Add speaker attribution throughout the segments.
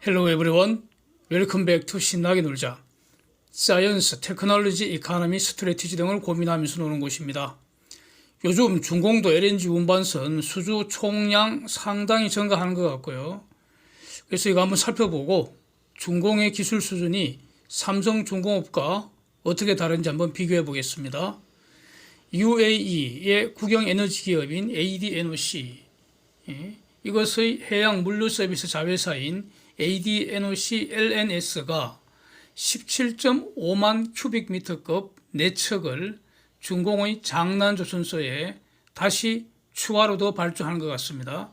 Speaker 1: Hello everyone. Welcome back to 신나게 놀자. 사이언스, 테크놀로지, 이코노미, 스트래티지 등을 고민하면서 노는 곳입니다. 요즘 중공도 LNG 운반선 수주 총량 상당히 증가하는 것 같고요. 그래서 이거 한번 살펴보고 중공의 기술 수준이 삼성중공업과 어떻게 다른지 한번 비교해 보겠습니다. UAE의 국영 에너지 기업인 ADNOC, 이것의 해양 물류 서비스 자회사인 ADNOC LNS가 17.5만 큐빅미터급 4척을 중공의 장난조선소에 다시 추가로 더 발주하는 것 같습니다.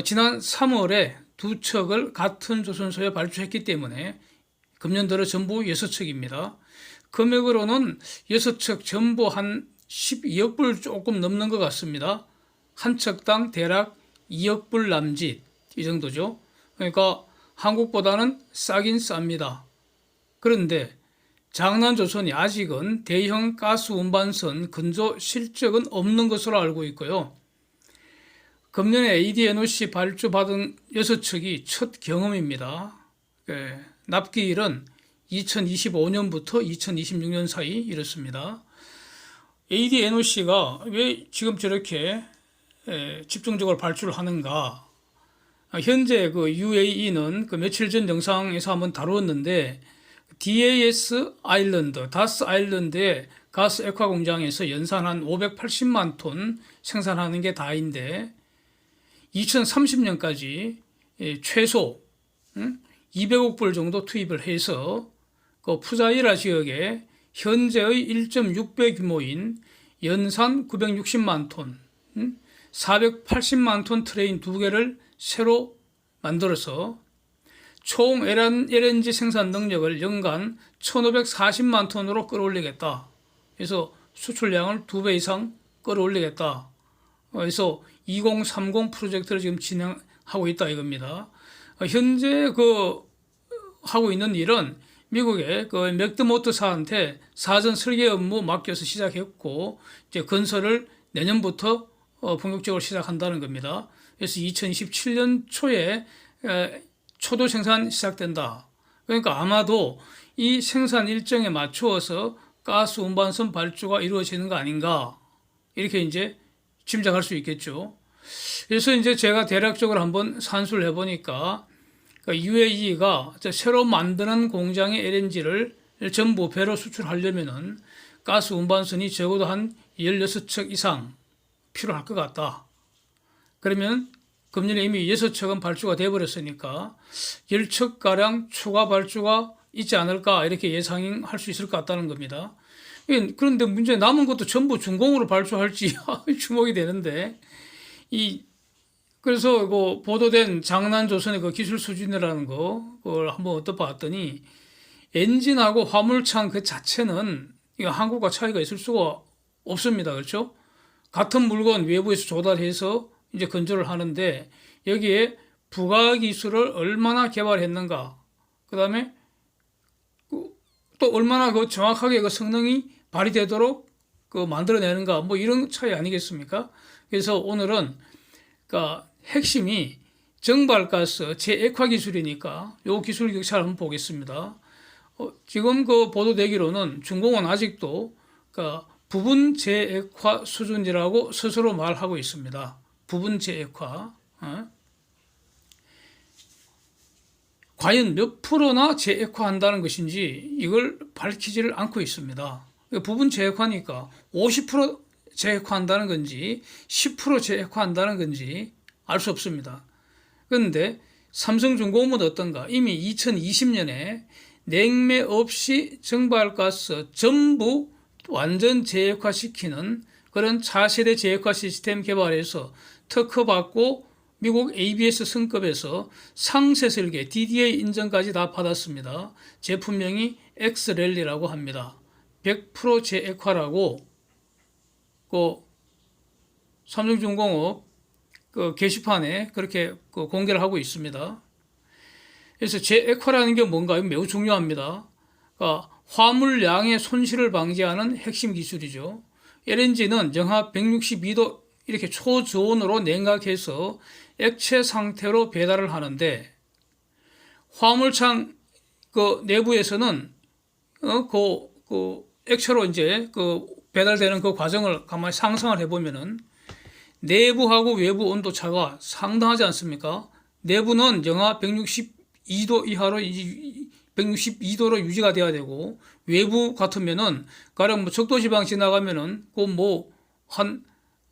Speaker 1: 지난 3월에 2척을 같은 조선소에 발주했기 때문에 금년 들어 전부 6척입니다. 금액으로는 6척 전부 한 12억 불 조금 넘는 것 같습니다. 한 척당 대략 2억 불 남짓, 이 정도죠. 그러니까 한국보다는 싸긴 쌉니다. 그런데 장난조선이 아직은 대형 가스 운반선 근조 실적은 없는 것으로 알고 있고요. 금년에 ADNOC 발주받은 6척이 첫 경험입니다. 납기일은 2025년부터 2026년 사이 이렇습니다. ADNOC가 왜 지금 저렇게 집중적으로 발주를 하는가? 현재 그 UAE는 그 며칠 전 영상에서 한번 다루었는데 DAS 아일랜드, 다스 아일랜드의 가스 액화 공장에서 연산 한 580만 톤 생산하는 게 다인데 2030년까지 최소 200억 불 정도 투입을 해서 그 푸자이라 지역에 현재의 1.6배 규모인 연산 960만 톤, 480만 톤 트레인 2개를 새로 만들어서 총 LNG 생산 능력을 연간 1540만 톤으로 끌어올리겠다. 그래서 수출량을 2배 이상 끌어올리겠다. 그래서 2030 프로젝트를 지금 진행하고 있다 이겁니다. 현재 하고 있는 일은 미국의 맥드모터사한테 사전 설계 업무 맡겨서 시작했고 이제 건설을 내년부터 본격적으로 시작한다는 겁니다. 그래서 2027년 초에 초도 생산 시작된다. 그러니까 아마도 이 생산 일정에 맞추어서 가스 운반선 발주가 이루어지는 거 아닌가, 이렇게 이제 짐작할 수 있겠죠. 그래서 이제 제가 대략적으로 한번 산수를 해보니까 UAE가 새로 만드는 공장의 LNG를 전부 배로 수출하려면은 가스 운반선이 적어도 한 16척 이상 필요할 것 같다. 그러면 금년에 이미 6척은 발주가 돼버렸으니까 10척가량 추가 발주가 있지 않을까, 이렇게 예상할 수 있을 것 같다는 겁니다. 그런데 문제 남은 것도 전부 중공으로 발주할지 주목이 되는데, 그래서 보도된 장난조선의 그 기술 수준이라는 그걸 한번 봤더니 엔진하고 화물창 그 자체는 한국과 차이가 있을 수가 없습니다. 그렇죠? 같은 물건 외부에서 조달해서 이제 건조를 하는데 여기에 부가 기술을 얼마나 개발했는가, 그 다음에 또 얼마나 정확하게 성능이 발휘되도록 만들어내는가, 이런 차이 아니겠습니까? 그래서 오늘은 핵심이 정발가스 재액화 기술이니까 이 기술 격차를 한번 보겠습니다. 지금 보도되기로는 중공은 아직도 부분 재액화 수준이라고 스스로 말하고 있습니다. 부분 재액화. 과연 몇 프로나 재액화한다는 것인지 이걸 밝히지를 않고 있습니다. 부분 재액화니까 50% 재액화한다는 건지 10% 재액화한다는 건지 알 수 없습니다. 그런데 삼성중공업은 어떤가? 이미 2020년에 냉매 없이 정발가스 전부 완전 재액화시키는 그런 차세대 재액화 시스템 개발해서 특허받고 미국 ABS 승급에서 상세 설계 DDA 인정까지 다 받았습니다. 제품명이 엑스랠리라고 합니다. 100% 재액화라고 삼성중공업 게시판에 그렇게 공개를 하고 있습니다. 그래서 재액화라는 게 뭔가 매우 중요합니다. 화물량의 손실을 방지하는 핵심 기술이죠. LNG는 영하 162도 이렇게 초저온으로 냉각해서 액체 상태로 배달을 하는데 화물창 그 내부에서는 그 액체로 이제 그 배달되는 그 과정을 가만히 상상을 해보면은 내부하고 외부 온도 차가 상당하지 않습니까? 내부는 영하 162도 이하로 162도로 유지가 돼야 되고 외부 같으면은 가령 뭐 적도지방 지나가면은 그 뭐 한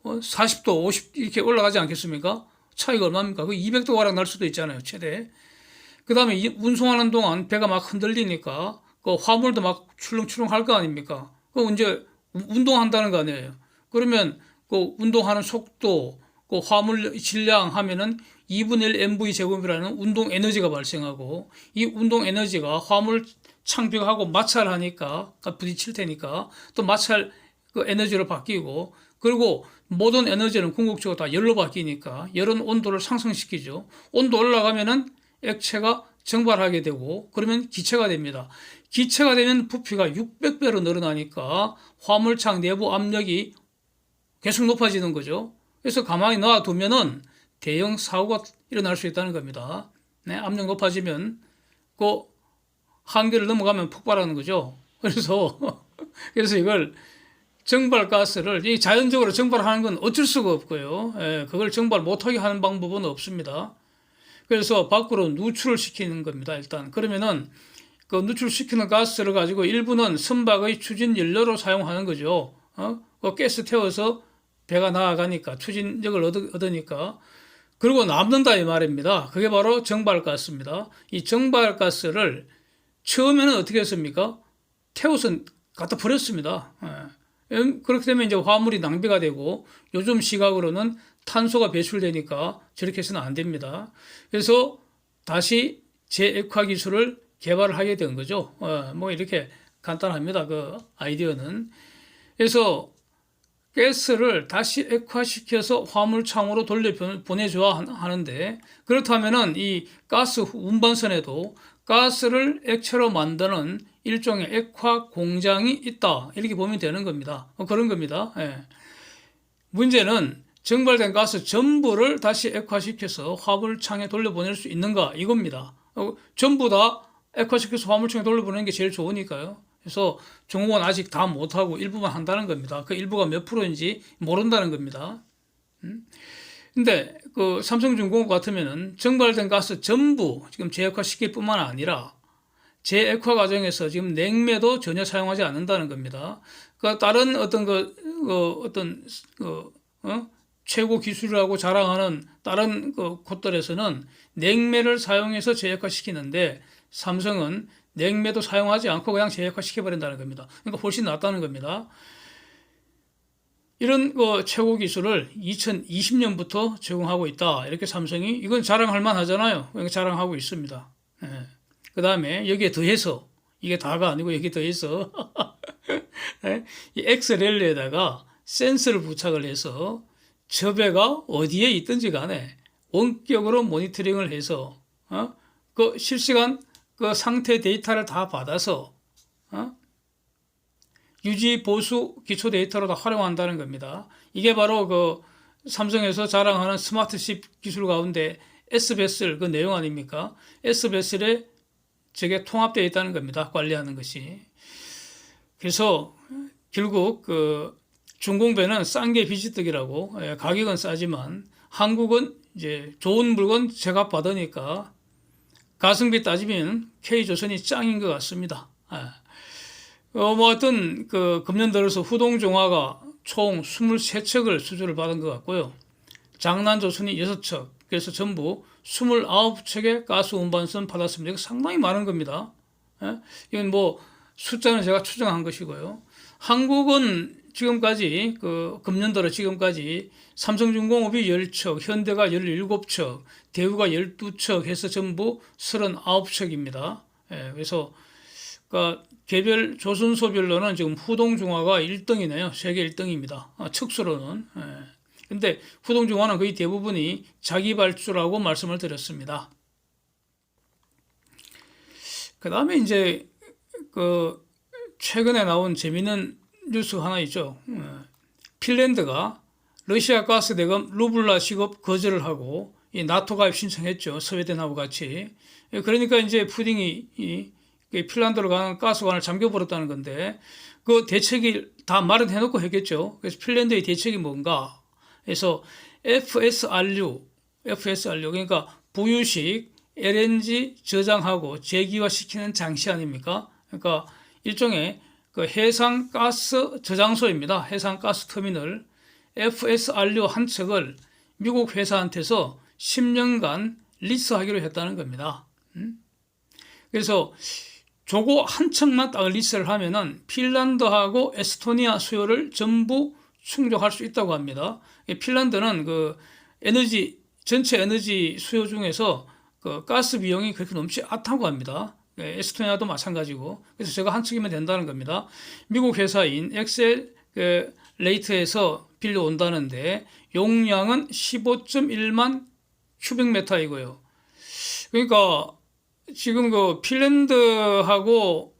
Speaker 1: 40도, 50 이렇게 올라가지 않겠습니까? 차이가 얼마입니까? 그 200도 가량 날 수도 있잖아요, 최대. 그 다음에 운송하는 동안 배가 막 흔들리니까 그 화물도 막 출렁출렁 할 거 아닙니까? 그 이제 운동한다는 거 아니에요. 그러면 그 운동하는 속도, 그 화물 질량 하면은 2분의 1 mv 제곱이라는 운동 에너지가 발생하고 이 운동 에너지가 화물 창비하고 마찰하니까 부딪힐 테니까 또 마찰 그 에너지로 바뀌고 그리고 모든 에너지는 궁극적으로 다 열로 바뀌니까 열은 온도를 상승시키죠. 온도 올라가면은 액체가 증발하게 되고 그러면 기체가 됩니다. 기체가 되면 부피가 600배로 늘어나니까 화물창 내부 압력이 계속 높아지는 거죠. 그래서 가만히 놔두면은 대형 사고가 일어날 수 있다는 겁니다. 네, 압력 높아지면 그 한계를 넘어가면 폭발하는 거죠. 그래서 이걸 증발가스를 이 자연적으로 증발하는 건 어쩔 수가 없고요. 그걸 증발 못하게 하는 방법은 없습니다. 그래서 밖으로 누출을 시키는 겁니다. 일단 그러면은 그 누출시키는 가스를 가지고 일부는 선박의 추진 연료로 사용하는 거죠. 그 가스 태워서 배가 나아가니까 추진력을 얻으니까 그리고 남는다 이 말입니다. 그게 바로 증발가스입니다. 이 증발가스를 처음에는 어떻게 했습니까? 태워서 갖다 버렸습니다. 그렇게 되면 이제 화물이 낭비가 되고 요즘 시각으로는 탄소가 배출되니까 저렇게 해서는 안 됩니다. 그래서 다시 재액화 기술을 개발을 하게 된 거죠. 뭐 이렇게 간단합니다. 그 아이디어는. 그래서 가스를 다시 액화시켜서 화물창으로 돌려보내줘야 하는데 그렇다면은 이 가스 운반선에도 가스를 액체로 만드는 일종의 액화 공장이 있다. 이렇게 보면 되는 겁니다. 그런 겁니다. 문제는 증발된 가스 전부를 다시 액화시켜서 화물창에 돌려보낼 수 있는가 이겁니다. 전부 다 액화시켜서 화물창에 돌려보내는 게 제일 좋으니까요. 그래서 중국은 아직 다 못하고 일부만 한다는 겁니다. 그 일부가 몇 프로인지 모른다는 겁니다. 근데 그 삼성중공업 같으면은 증발된 가스 전부 지금 재액화시킬 뿐만 아니라 재액화 과정에서 지금 냉매도 전혀 사용하지 않는다는 겁니다. 그 다른 어떤 최고 기술이라고 자랑하는 다른 그 곳들에서는 냉매를 사용해서 재액화시키는데 삼성은 냉매도 사용하지 않고 그냥 재액화시켜버린다는 겁니다. 그러니까 훨씬 낫다는 겁니다. 이런 최고 기술을 2020년부터 제공하고 있다. 이렇게 삼성이 이건 자랑할 만하잖아요. 자랑하고 있습니다. 그 다음에 여기에 더해서 이게 다가 아니고 여기 더해서 이 엑스렐레에다가 센서를 부착을 해서 저 배가 어디에 있든지 간에 원격으로 모니터링을 해서 그 실시간 그 상태 데이터를 다 받아서 유지 보수 기초 데이터로 다 활용한다는 겁니다. 이게 바로 그 삼성에서 자랑하는 스마트십 기술 가운데 S베슬 그 내용 아닙니까? S베슬에 저게 통합되어 있다는 겁니다. 관리하는 것이. 그래서 결국 그 중공배는 싼 게 비지떡이라고 가격은 싸지만 한국은 이제 좋은 물건 제값 받으니까 가성비 따지면 K조선이 짱인 것 같습니다. 뭐 어떤 그 금년 들어서 후동종화가 총 23척을 수주를 받은 것 같고요. 장난조선이 6척, 그래서 전부 29척의 가스 운반선 받았습니다. 이거 상당히 많은 겁니다. 이건 뭐 숫자는 제가 추정한 것이고요. 한국은 지금까지 그 금년 들어 지금까지 삼성중공업이 10척, 현대가 17척, 대우가 12척 해서 전부 39척입니다. 그래서 그러니까 개별 조선소별로는 지금 후동중화가 1등이네요. 세계 1등입니다. 척수로는. 근데 후동중화는 거의 대부분이 자기 발주라고 말씀을 드렸습니다. 그 다음에 이제 그 최근에 나온 재미있는 뉴스 하나 있죠. 핀란드가 러시아 가스 대금 루블라 지급 거절을 하고 이 나토 가입 신청했죠. 스웨덴하고 같이. 그러니까 이제 푸딩이 이 핀란드로 가는 가스관을 잠겨버렸다는 건데 그 대책이 다 마련해놓고 했겠죠. 그래서 핀란드의 대책이 뭔가 해서 FSRU 그러니까 부유식 LNG 저장하고 재기화시키는 장치 아닙니까? 그러니까 일종의 그 해상가스 저장소입니다. 해상가스 터미널 FSRU 한 척을 미국 회사한테서 10년간 리스하기로 했다는 겁니다. 그래서 저거 한 척만 딱 리스를 하면은 핀란드하고 에스토니아 수요를 전부 충족할 수 있다고 합니다. 핀란드는 그 전체 에너지 수요 중에서 그 가스 비용이 그렇게 넘지 않다고 합니다. 에스토니아도 마찬가지고. 그래서 제가 한 척이면 된다는 겁니다. 미국 회사인 엑셀 레이트에서 빌려온다는데 용량은 15.1만 큐빅미터이고요. 그러니까 지금 그 핀란드하고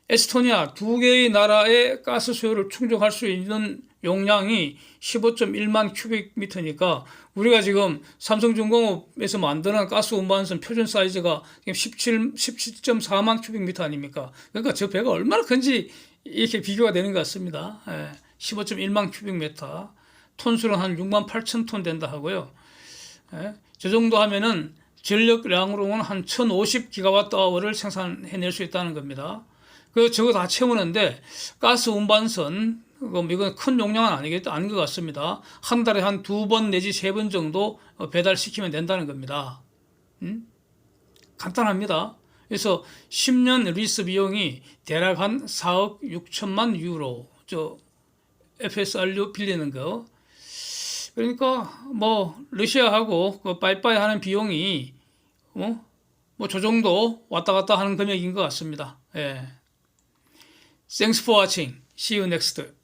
Speaker 1: 에스토니아 두 개의 나라의 가스 수요를 충족할 수 있는 용량이 15.1만 큐빅미터니까 우리가 지금 삼성중공업에서 만드는 가스 운반선 표준 사이즈가 17.4만 큐빅미터 아닙니까? 그러니까 저 배가 얼마나 큰지 이렇게 비교가 되는 것 같습니다. 15.1만 큐빅미터, 톤수는 한 6만 8천 톤 된다 하고요. 저 정도 하면은 전력량으로는 한 1050기가와트아워를 생산해낼 수 있다는 겁니다. 저거 다 채우는데 가스 운반선 이건 큰 용량은 아닌 것 같습니다. 한 달에 한 2번 내지 3번 정도 배달시키면 된다는 겁니다. 간단합니다. 그래서 10년 리스 비용이 대략 한 4억 6천만 유로, FSRU 빌리는 거. 그러니까 뭐 러시아하고 그 빠이빠이 하는 비용이 뭐 저 정도 왔다 갔다 하는 금액인 것 같습니다. 예. Thanks for watching. See you next.